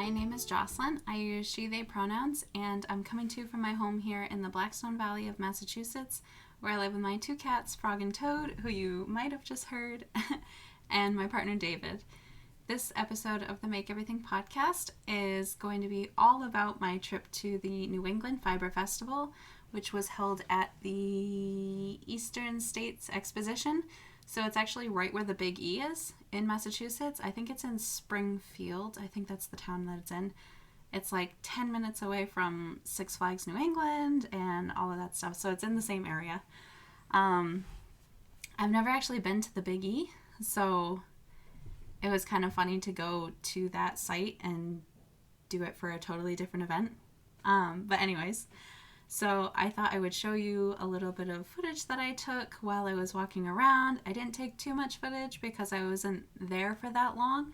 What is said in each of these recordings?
My name is Jocelyn. I use she, they pronouns, and I'm coming to you from my home here in the Blackstone Valley of Massachusetts, where I live with my two cats, Frog and Toad, who you might have just heard, and my partner David. This episode of the Make Everything podcast is going to be all about my trip to the New England Fiber Festival, which was held at the Eastern States Exposition. So it's actually right where the Big E is in Massachusetts. I think it's in Springfield. I think that's the town that it's in. It's like 10 minutes away from Six Flags New England and all of that stuff. So it's in the same area. I've never actually been to the Big E, so it was kind of funny to go to that site and do it for a totally different event. But anyways, so I thought I would show you a little bit of footage that I took while I was walking around. I didn't take too much footage because I wasn't there for that long.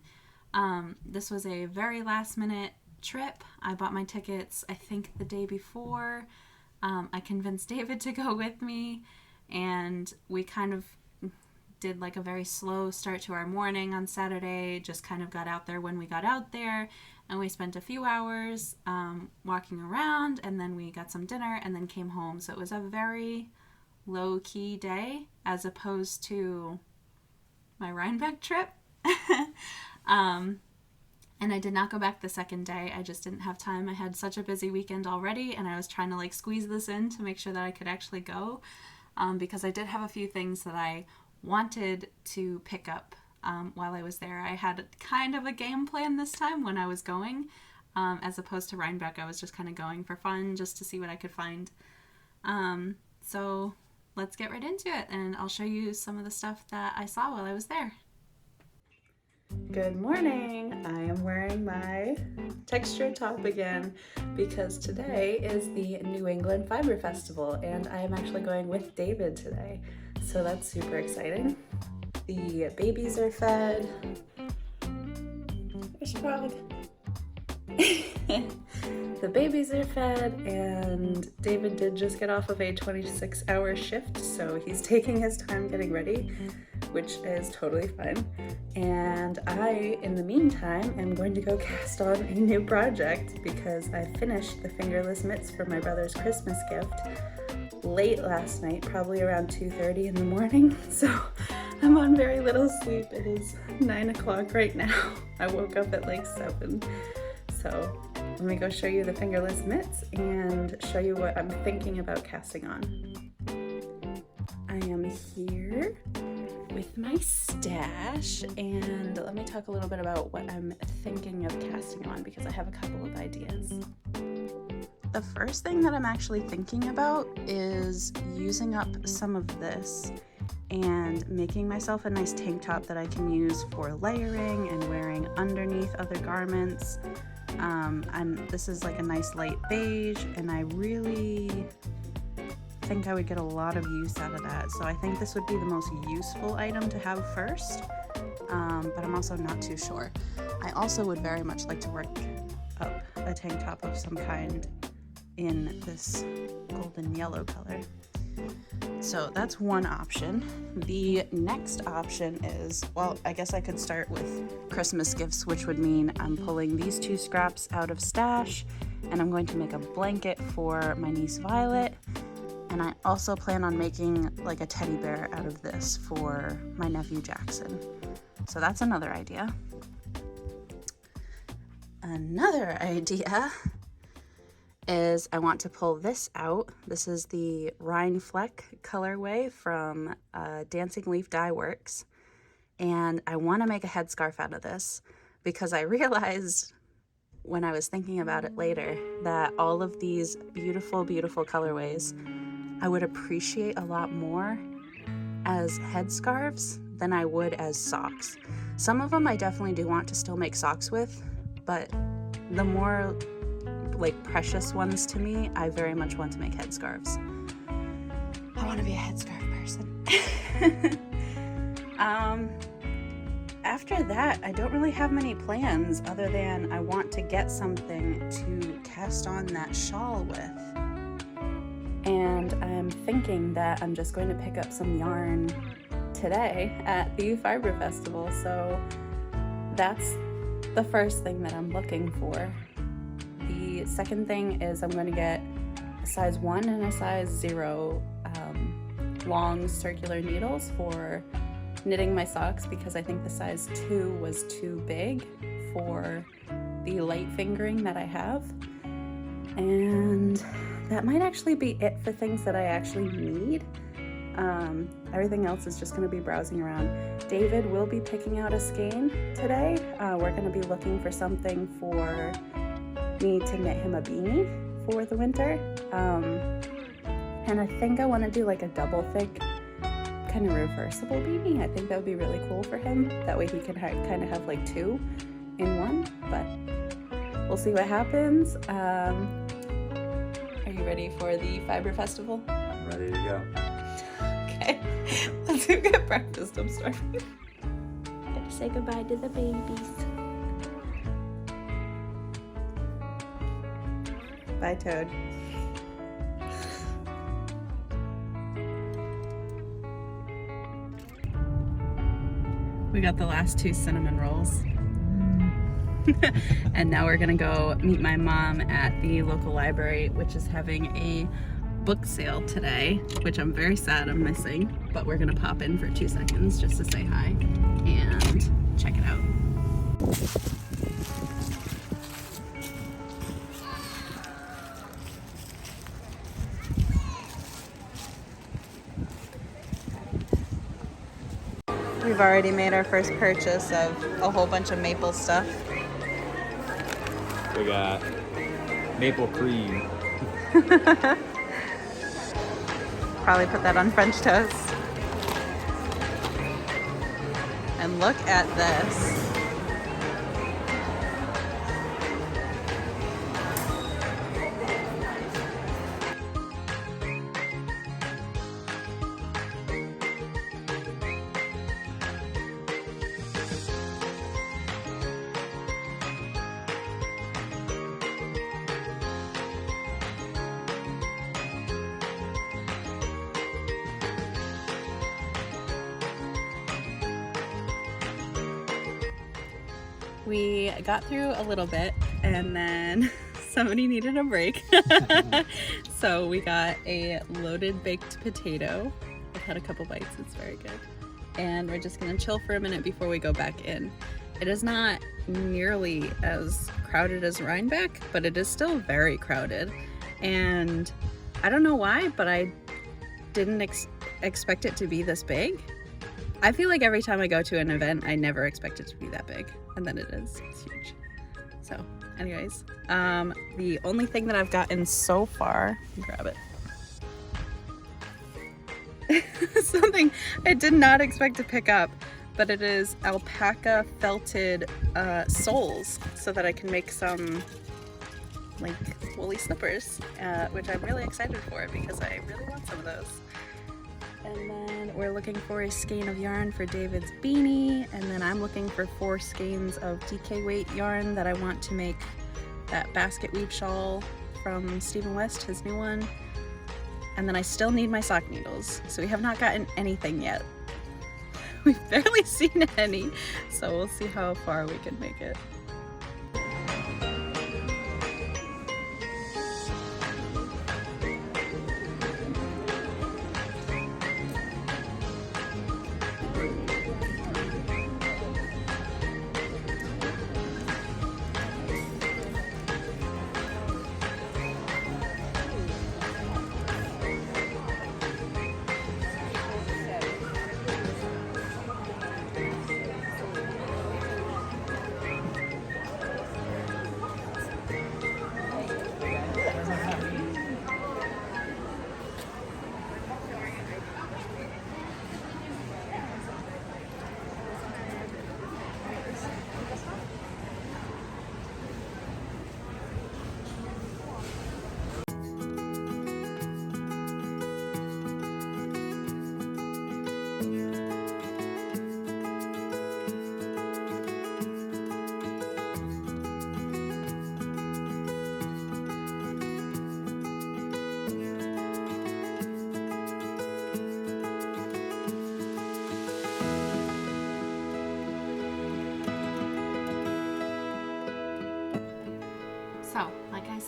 This was a very last minute trip. I bought my tickets, I think, the day before. I convinced David to go with me, and we kind of did like a very slow start to our morning on Saturday, just kind of got out there when we got out there, and we spent a few hours walking around, and then we got some dinner and then came home. So it was a very low-key day as opposed to my Rhinebeck trip. And I did not go back the second day. I just didn't have time. I had such a busy weekend already, and I was trying to like squeeze this in to make sure that I could actually go, because I did have a few things that I wanted to pick up while I was there. I had kind of a game plan this time when I was going, as opposed to Rhinebeck. I was just kind of going for fun, just to see what I could find. So let's get right into it, and I'll show you some of the stuff that I saw while I was there. Good morning. I am wearing my texture top again because today is the New England Fiber Festival, and I am actually going with David today. So that's super exciting. The babies are fed. There's Frog. The babies are fed, and David did just get off of a 26-hour shift, so he's taking his time getting ready, which is totally fine. And I, in the meantime, am going to go cast on a new project because I finished the fingerless mitts for my brother's Christmas gift late last night, probably around 2:30 in the morning. So I'm on very little sleep. It is 9 o'clock right now. I woke up at like 7. So let me go show you the fingerless mitts and show you what I'm thinking about casting on. I am here with my stash, and let me talk a little bit about what I'm thinking of casting on because I have a couple of ideas. The first thing that I'm actually thinking about is using up some of this and making myself a nice tank top that I can use for layering and wearing underneath other garments. This is like a nice light beige, and I really think I would get a lot of use out of that. So I think this would be the most useful item to have first, but I'm also not too sure. I also would very much like to work up a tank top of some kind in this golden yellow color. So that's one option. The next option is, well, I guess I could start with Christmas gifts, which would mean I'm pulling these two scraps out of stash, and I'm going to make a blanket for my niece Violet. And I also plan on making like a teddy bear out of this for my nephew Jackson. So that's another idea. Another idea is I want to pull this out. This is the Rhine Fleck colorway from Dancing Leaf Dye Works. And I want to make a headscarf out of this because I realized when I was thinking about it later that all of these beautiful, beautiful colorways I would appreciate a lot more as headscarves than I would as socks. Some of them I definitely do want to still make socks with, but the more like precious ones to me, I very much want to make headscarves. I want to be a headscarf person. After that, I don't really have many plans other than I want to get something to cast on that shawl with. And I'm thinking that I'm just going to pick up some yarn today at the Fiber Festival. So that's the first thing that I'm looking for. The second thing is I'm going to get a size 1 and a size 0 long circular needles for knitting my socks, because I think the size 2 was too big for the light fingering that I have. And that might actually be it for things that I actually need. Everything else is just going to be browsing around. David will be picking out a skein today. We're going to be looking for something for me to knit him a beanie for the winter. And I think I want to do like a double thick kind of reversible beanie. I think that would be really cool for him. That way he can kind of have like 2 in 1, but we'll see what happens. Are you ready for the Fiber Festival? I'm ready to go. Okay, let's go get breakfast. I'm starving. Gotta say goodbye to the babies. Bye, Toad. We got the last 2 cinnamon rolls. And now we're gonna go meet my mom at the local library, which is having a book sale today, which I'm very sad I'm missing, but we're gonna pop in for 2 seconds just to say hi and check it out. We've already made our first purchase of a whole bunch of maple stuff. We got maple cream. Probably put that on French toast. And look at this. We got through a little bit and then somebody needed a break. So we got a loaded baked potato. I've had a couple bites, it's very good. And we're just gonna chill for a minute before we go back in. It is not nearly as crowded as Rhinebeck, but it is still very crowded. And I don't know why, but I didn't expect it to be this big. I feel like every time I go to an event, I never expect it to be that big. And then it is. It's huge. So anyways, the only thing that I've gotten so far, grab it. Something I did not expect to pick up, but it is alpaca felted soles so that I can make some like woolly slippers, which I'm really excited for because I really want some of those. And then we're looking for a skein of yarn for David's beanie, and then I'm looking for 4 skeins of DK weight yarn that I want to make that Basketweaver shawl from Stephen West, his new one. And then I still need my sock needles, so we have not gotten anything yet. We've barely seen any, so we'll see how far we can make it.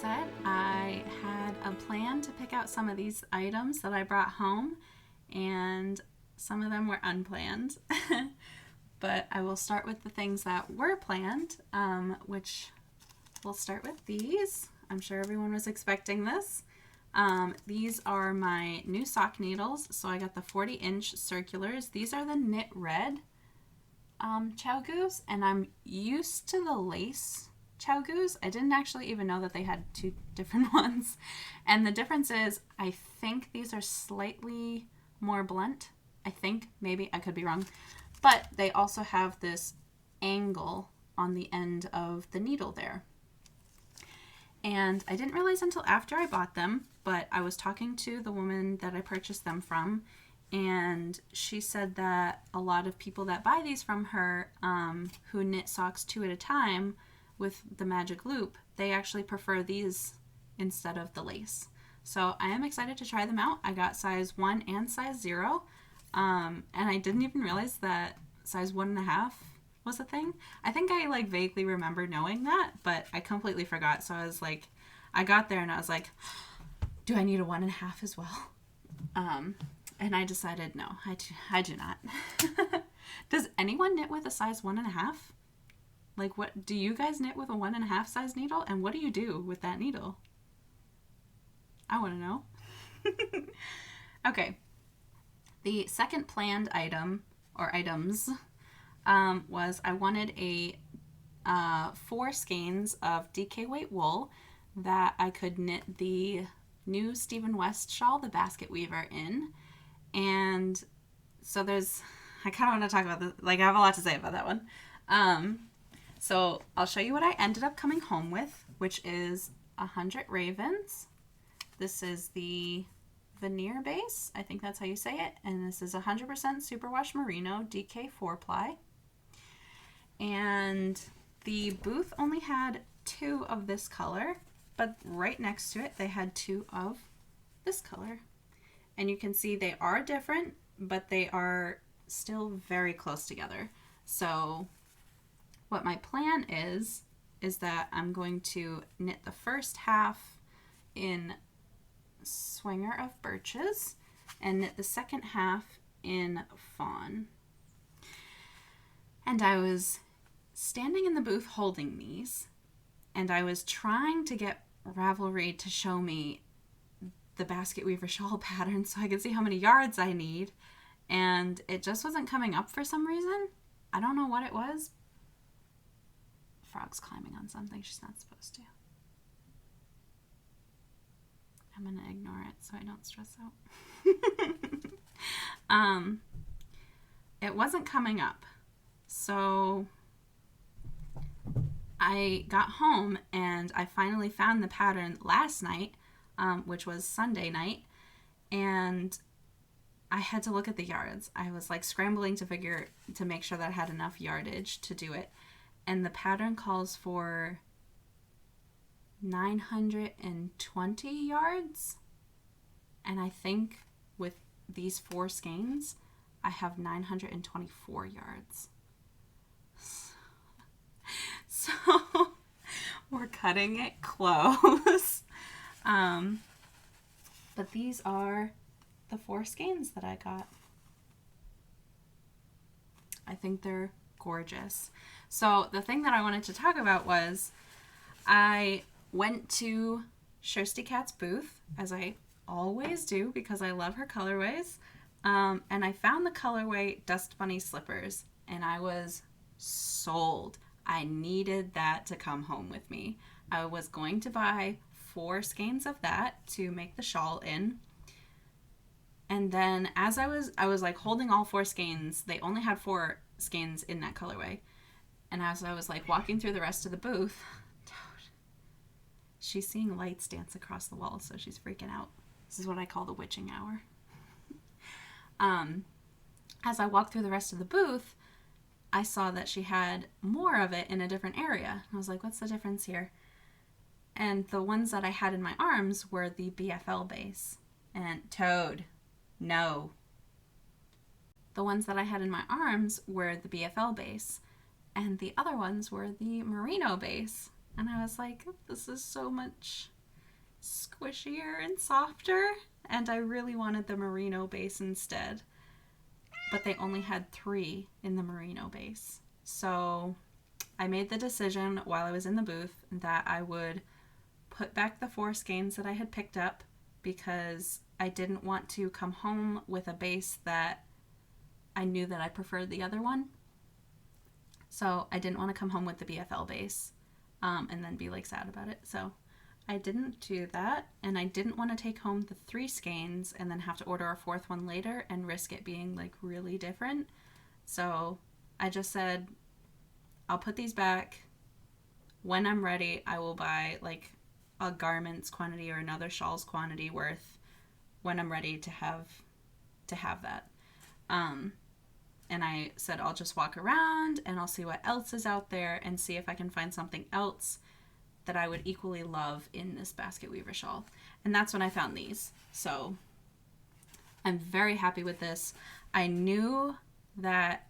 said, I had a plan to pick out some of these items that I brought home, and some of them were unplanned. But I will start with the things that were planned, which we'll start with these. I'm sure everyone was expecting this. These are my new sock needles. So I got the 40-inch circulars. These are the knit red Chow-goos, and I'm used to the lace Chow-goos. I didn't actually even know that they had two different ones. And the difference is, I think these are slightly more blunt. I think, maybe, I could be wrong. But they also have this angle on the end of the needle there. And I didn't realize until after I bought them, but I was talking to the woman that I purchased them from, and she said that a lot of people that buy these from her, who knit socks 2 at a time with the magic loop, they actually prefer these instead of the lace. So I am excited to try them out. I got size 1 and size 0. And I didn't even realize that size 1.5 was a thing. I think I like vaguely remember knowing that, but I completely forgot. So I was like, I got there and I was like, do I need a 1.5 as well? And I decided, no, I do not. Does anyone knit with a size 1.5? Like, what do you guys knit with a 1.5 size needle? And what do you do with that needle? I want to know. Okay. The second planned item, or items, was I wanted a 4 skeins of DK weight wool that I could knit the new Stephen West shawl, the Basketweaver, in. And so I kind of want to talk about this, like I have a lot to say about that one. So I'll show you what I ended up coming home with, which is 100 ravens. This is the Vanir base, I think that's how you say it, and this is 100% superwash merino DK 4-ply. And the booth only had 2 of this color, but right next to it they had 2 of this color. And you can see they are different, but they are still very close together. So what my plan is that I'm going to knit the first half in Swinger of Birches and knit the second half in Faun. And I was standing in the booth holding these, and I was trying to get Ravelry to show me the Basketweaver shawl pattern so I could see how many yards I need, and it just wasn't coming up for some reason. I don't know what it was. Frog's climbing on something she's not supposed to. I'm going to ignore it so I don't stress out. It wasn't coming up. So I got home and I finally found the pattern last night, which was Sunday night, and I had to look at the yards. I was like scrambling to make sure that I had enough yardage to do it. And the pattern calls for 920 yards, and I think with these 4 skeins I have 924 yards. So we're cutting it close. But these are the 4 skeins that I got. I think they're gorgeous. So the thing that I wanted to talk about was I went to Shirsty Cat's booth, as I always do because I love her colorways, and I found the colorway Dust Bunny Slippers, and I was sold. I needed that to come home with me. I was going to buy 4 skeins of that to make the shawl in, and then as I was like holding all 4 skeins. They only had 4 skeins in that colorway, and as I was like walking through the rest of the booth, she's seeing lights dance across the wall, so she's freaking out. This is what I call the witching hour. As I walked through the rest of the booth, I saw that she had more of it in a different area. I was like, what's the difference here? And the ones that I had in my arms were the BFL base. And Toad, no. The ones that I had in my arms were the BFL base, and the other ones were the merino base. And I was like, this is so much squishier and softer, and I really wanted the merino base instead. But they only had 3 in the merino base. So I made the decision while I was in the booth that I would put back the 4 skeins that I had picked up because I didn't want to come home with a base that I knew that I preferred the other one. So I didn't want to come home with the BFL base and then be like sad about it. So I didn't do that, and I didn't want to take home the 3 skeins and then have to order a 4th one later and risk it being like really different. So I just said, I'll put these back. When I'm ready, I will buy like a garments quantity or another shawls quantity worth when I'm ready to have that. And I said, I'll just walk around and I'll see what else is out there and see if I can find something else that I would equally love in this Basketweaver shawl. And that's when I found these. So I'm very happy with this. I knew that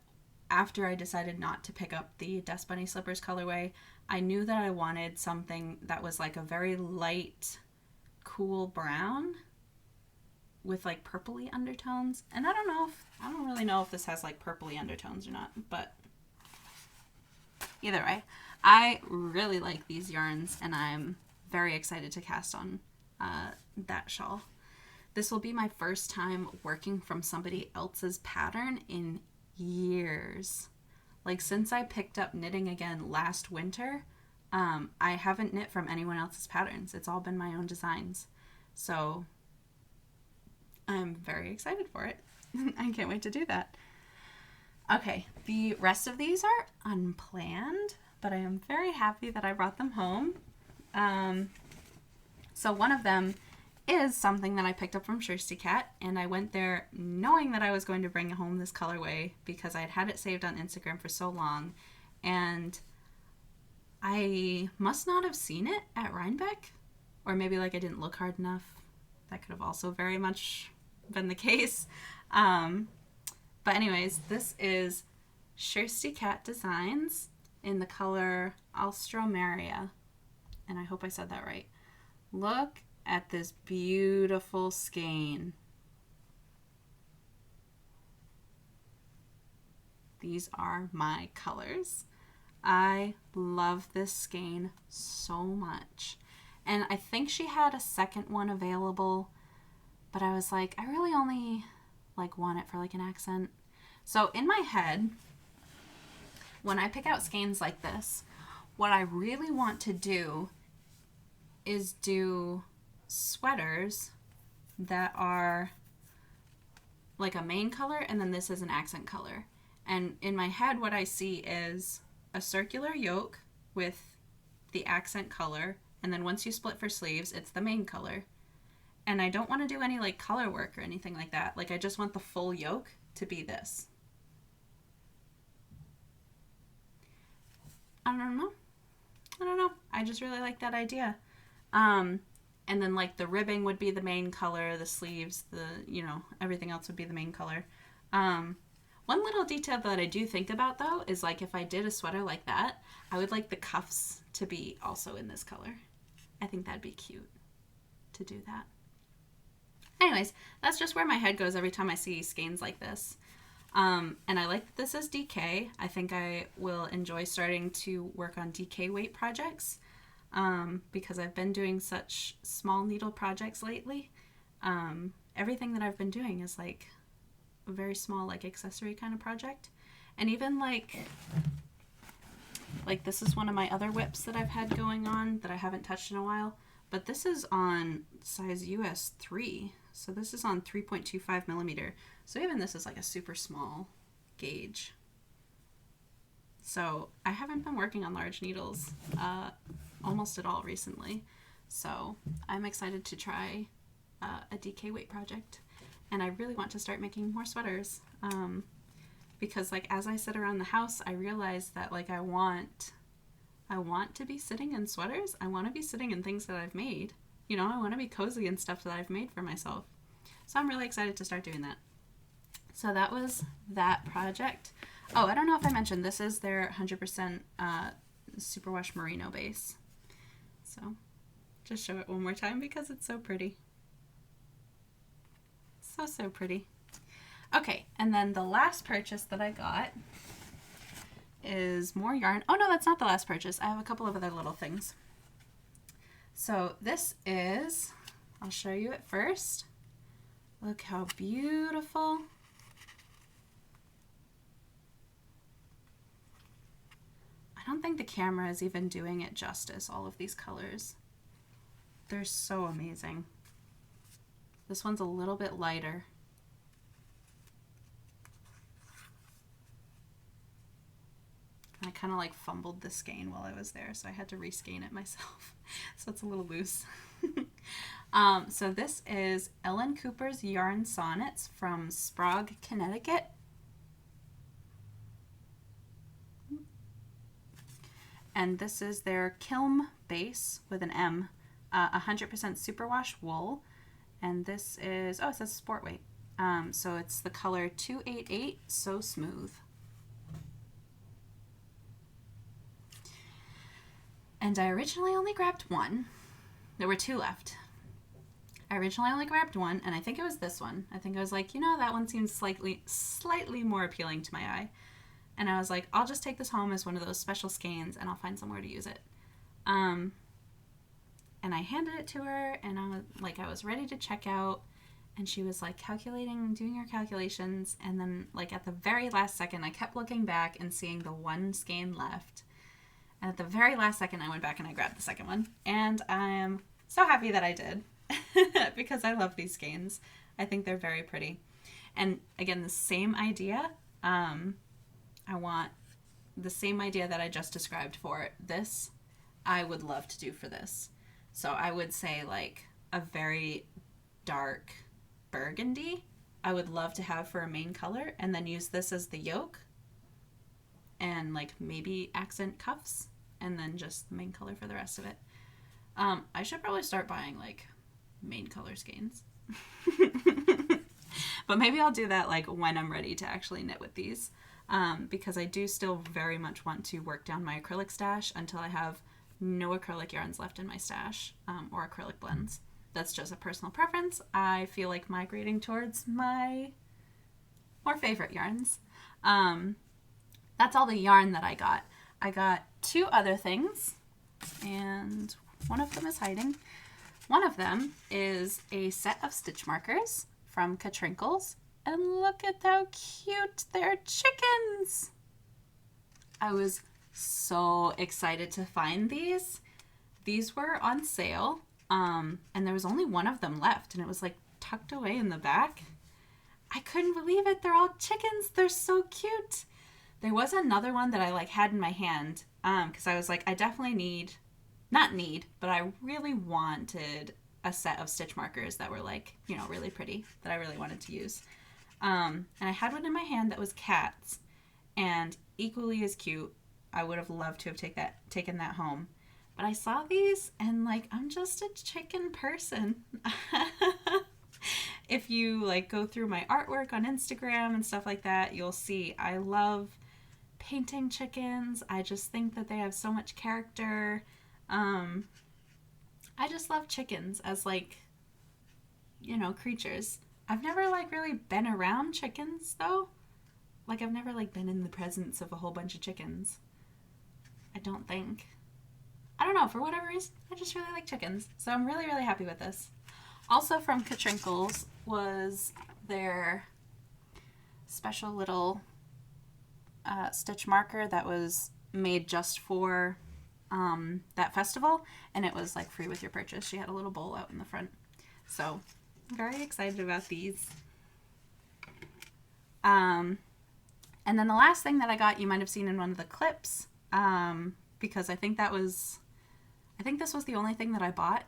after I decided not to pick up the Dust Bunny Slippers colorway, I knew that I wanted something that was like a very light, cool brown with like purpley undertones. And I don't really know if this has like purpley undertones or not, but either way, I really like these yarns and I'm very excited to cast on that shawl. This will be my first time working from somebody else's pattern in years. Like since I picked up knitting again last winter, I haven't knit from anyone else's patterns. It's all been my own designs. So I'm very excited for it. I can't wait to do that. Okay, the rest of these are unplanned, but I am very happy that I brought them home. So one of them is something that I picked up from Shirsty Cat, and I went there knowing that I was going to bring home this colorway because I had it saved on Instagram for so long, and I must not have seen it at Rhinebeck, or maybe like I didn't look hard enough. That could have also very much been the case. But anyways, this is Shirsty Cat Designs in the color Alstroemeria, and I hope I said that right. Look at this beautiful skein. These are my colors. I love this skein so much. And I think she had a second one available, but I was like, I really only like want it for like an accent. So in my head, when I pick out skeins like this, what I really want to do is do sweaters that are like a main color and then this is an accent color. And in my head, what I see is a circular yoke with the accent color, and then once you split for sleeves, it's the main color. And I don't want to do any like color work or anything like that. Like I just want the full yoke to be this. I don't know. I just really like that idea. And then like the ribbing would be the main color, the sleeves, everything else would be the main color. One little detail that I do think about though is like if I did a sweater like that, I would like the cuffs to be also in this color. I think that'd be cute to do that. Anyways, that's just where my head goes every time I see skeins like this. And I like that this is DK. I think I will enjoy starting to work on DK weight projects because I've been doing such small needle projects lately. Everything that I've been doing is like a very small like accessory kind of project. And even like this is one of my other whips that I've had going on that I haven't touched in a while. But this is on size US 3. So this is on 3.25 millimeter. So even this is like a super small gauge. So I haven't been working on large needles almost at all recently. So I'm excited to try a DK weight project. And I really want to start making more sweaters. Because like as I sit around the house, I realize that like I want to be sitting in sweaters. I want to be sitting in things that I've made. I want to be cozy in stuff that I've made for myself. So I'm really excited to start doing that. So that was that project. Oh, I don't know if I mentioned, this is their 100% superwash merino base. So just show it one more time because it's so pretty. So pretty. Okay, and then the last purchase that I got is more yarn. Oh no, that's not the last purchase. I have a couple of other little things. So this is, I'll show you it first. Look how beautiful. I don't think the camera is even doing it justice, all of these colors. They're so amazing. This one's a little bit lighter. I kind of like fumbled the skein while I was there, so I had to reskein it myself. So it's a little loose. So this is Ellyn Cooper's Yarn Sonnets from Sprague, Connecticut. And this is their Kilm base with an M, 100% superwash wool. And this is, oh, it says sport weight. So it's the color 288, So Smooth. And I originally only grabbed one. There were two left. I originally only grabbed one, and I think it was this one. I think I was like, you know, that one seems slightly more appealing to my eye. And I was like, I'll just take this home as one of those special skeins, and I'll find somewhere to use it. And I handed it to her, and I was ready to check out, and she was like doing her calculations, and then like at the very last second, I kept looking back and seeing the one skein left. And at the very last second, I went back and I grabbed the second one. And I am so happy that I did because I love these skeins. I think they're very pretty. And again, the same idea. I want the same idea that I just described for this. I would love to do for this. So I would say like a very dark burgundy. I would love to have for a main color and then use this as the yoke. And like maybe accent cuffs and then just the main color for the rest of it. I should probably start buying like main color skeins. But maybe I'll do that like when I'm ready to actually knit with these. Because I do still very much want to work down my acrylic stash until I have no acrylic yarns left in my stash or acrylic blends. That's just a personal preference. I feel like migrating towards my more favorite yarns. That's all the yarn that I got. I got two other things, and one of them is hiding. One of them is a set of stitch markers from Katrinkles, and look at how cute they're chickens. I was so excited to find these. These were on sale, and there was only one of them left, and it was like tucked away in the back. I couldn't believe it. They're all chickens. They're so cute. There was another one that I like had in my hand because I was like, I definitely but I really wanted a set of stitch markers that were like, you know, really pretty that I really wanted to use. And I had one in my hand that was cats and equally as cute. I would have loved to have taken that home. But I saw these and like, I'm just a chicken person. If you like go through my artwork on Instagram and stuff like that, you'll see I love painting chickens. I just think that they have so much character. I just love chickens as like, you know, creatures. I've never like really been around chickens though. Like I've never like been in the presence of a whole bunch of chickens. I don't think. I don't know, for whatever reason, I just really like chickens. So I'm really, really happy with this. Also from Katrinkles was their special little stitch marker that was made just for that festival, and it was like free with your purchase. She had a little bowl out in the front. So I'm very excited about these. And then the last thing that I got, you might have seen in one of the clips, because I think this was the only thing that I bought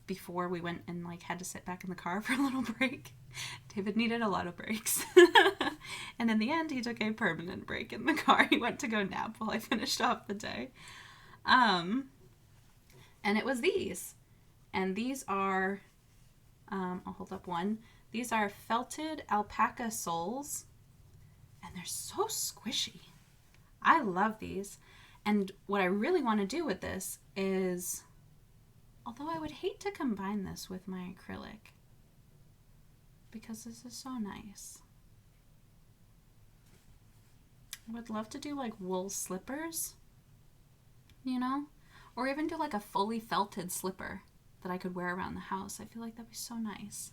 before we went and like had to sit back in the car for a little break. David needed a lot of breaks. And in the end, he took a permanent break in the car. He went to go nap while I finished off the day. And it was these. And these are, I'll hold up one. These are felted alpaca soles. And they're so squishy. I love these. And what I really want to do with this is Although I would hate to combine this with my acrylic because this is so nice. I would love to do like wool slippers, you know? Or even do like a fully felted slipper that I could wear around the house. I feel like that'd be so nice.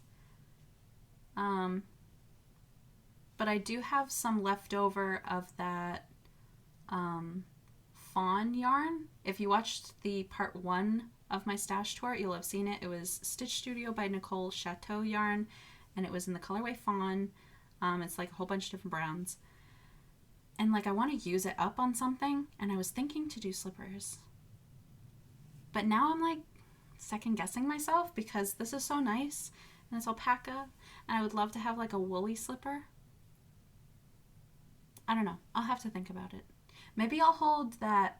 But I do have some leftover of that Faun yarn. If you watched the part 1 of my stash tour, you'll have seen it. It was Stitch Studio by Nicole Chateau yarn, and it was in the colorway Faun. It's like a whole bunch of different browns. And like I want to use it up on something, and I was thinking to do slippers. But now I'm like second guessing myself because this is so nice, and it's alpaca, and I would love to have like a woolly slipper. I don't know. I'll have to think about it. Maybe I'll hold that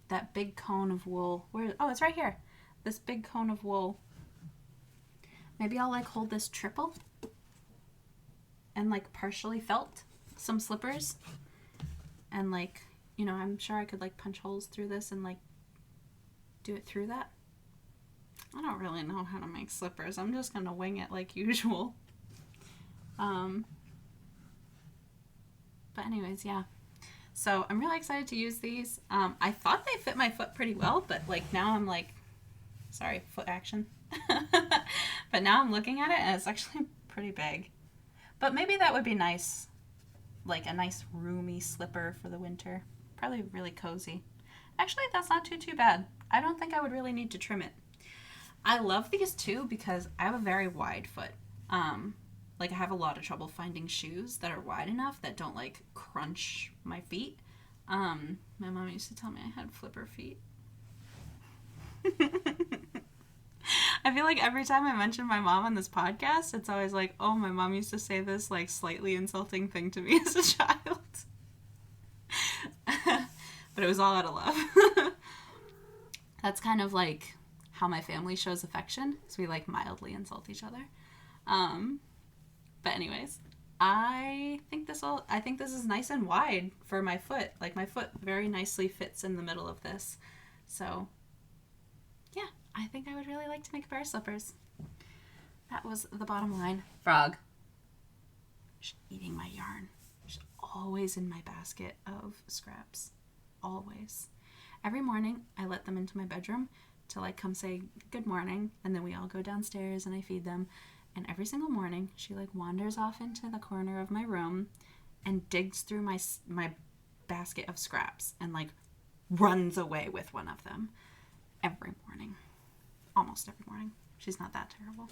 that big cone of wool. Where? Oh, it's right here. This big cone of wool. Maybe I'll like hold this triple and like partially felt some slippers. And like, you know, I'm sure I could like punch holes through this and like do it through that. I don't really know how to make slippers. I'm just gonna wing it like usual. But anyways, yeah. So I'm really excited to use these. I thought they fit my foot pretty well, but like now I'm like, sorry, foot action. But now I'm looking at it and it's actually pretty big. But maybe that would be nice. Like a nice roomy slipper for the winter. Probably really cozy. Actually, that's not too bad. I don't think I would really need to trim it. I love these too because I have a very wide foot. Like I have a lot of trouble finding shoes that are wide enough that don't like crunch my feet. My mom used to tell me I had flipper feet. I feel like every time I mention my mom on this podcast, it's always like, oh, my mom used to say this like slightly insulting thing to me as a child. But it was all out of love. That's kind of like how my family shows affection, so we like mildly insult each other. But anyways, I think this is nice and wide for my foot. Like my foot very nicely fits in the middle of this. So yeah, I think I would really like to make a pair of slippers. That was the bottom line. Frog. She's eating my yarn. She's always in my basket of scraps. Always. Every morning I let them into my bedroom to like come say good morning, and then we all go downstairs and I feed them. And every single morning she like wanders off into the corner of my room and digs through my basket of scraps and like runs away with one of them every morning. Almost every morning. She's not that terrible.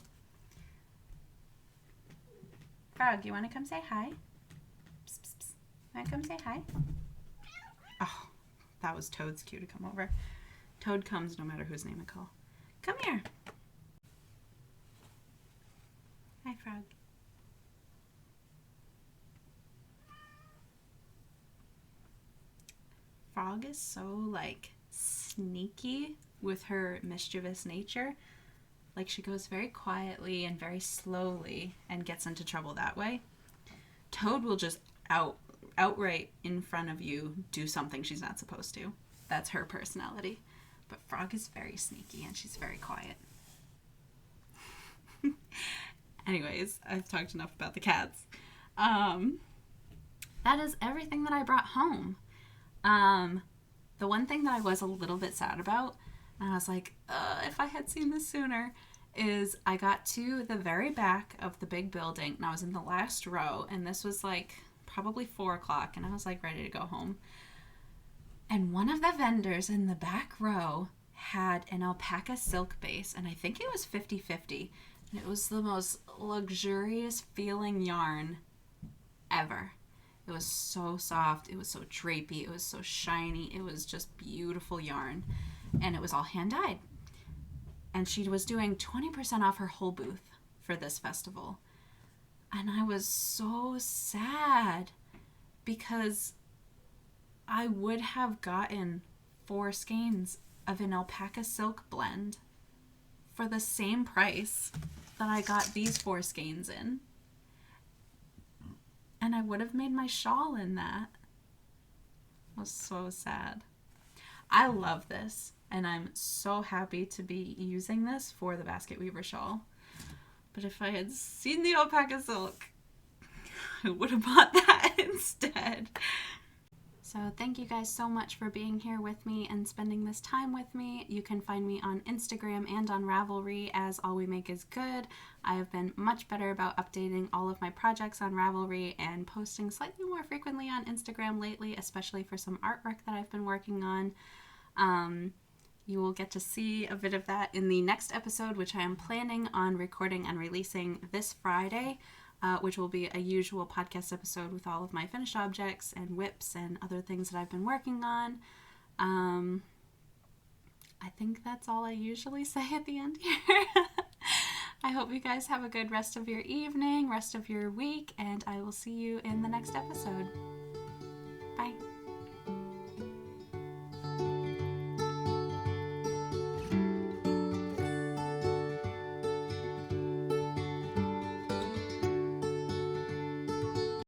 Frog, you want to come say hi? Psst, psst, psst. Want to come say hi? Oh, that was Toad's cue to come over. Toad comes no matter whose name I call. Come here. Hi, Frog. Frog is so like sneaky with her mischievous nature. Like she goes very quietly and very slowly and gets into trouble that way. Toad will just outright in front of you do something she's not supposed to. That's her personality. But Frog is very sneaky and she's very quiet. Anyways, I've talked enough about the cats. That is everything that I brought home. The one thing that I was a little bit sad about, and I was like, if I had seen this sooner, is I got to the very back of the big building, and I was in the last row, and this was like probably 4 o'clock, and I was like ready to go home. And one of the vendors in the back row had an alpaca silk base, and I think it was 50-50. And it was the most luxurious feeling yarn ever. It was so soft. It was so drapey. It was so shiny. It was just beautiful yarn. And it was all hand-dyed. And she was doing 20% off her whole booth for this festival. And I was so sad because I would have gotten 4 skeins of an alpaca silk blend for the same price that I got these 4 skeins in. And I would have made my shawl in that. It was so sad. I love this. and I'm so happy to be using this for the Basketweaver shawl. But if I had seen the alpaca silk, I would have bought that instead. So thank you guys so much for being here with me and spending this time with me. You can find me on Instagram and on Ravelry as All We Make Is Good. I have been much better about updating all of my projects on Ravelry and posting slightly more frequently on Instagram lately, especially for some artwork that I've been working on. You will get to see a bit of that in the next episode, which I am planning on recording and releasing this Friday. Which will be a usual podcast episode with all of my finished objects and whips and other things that I've been working on. I think that's all I usually say at the end here. I hope you guys have a good rest of your evening, rest of your week, and I will see you in the next episode. Bye.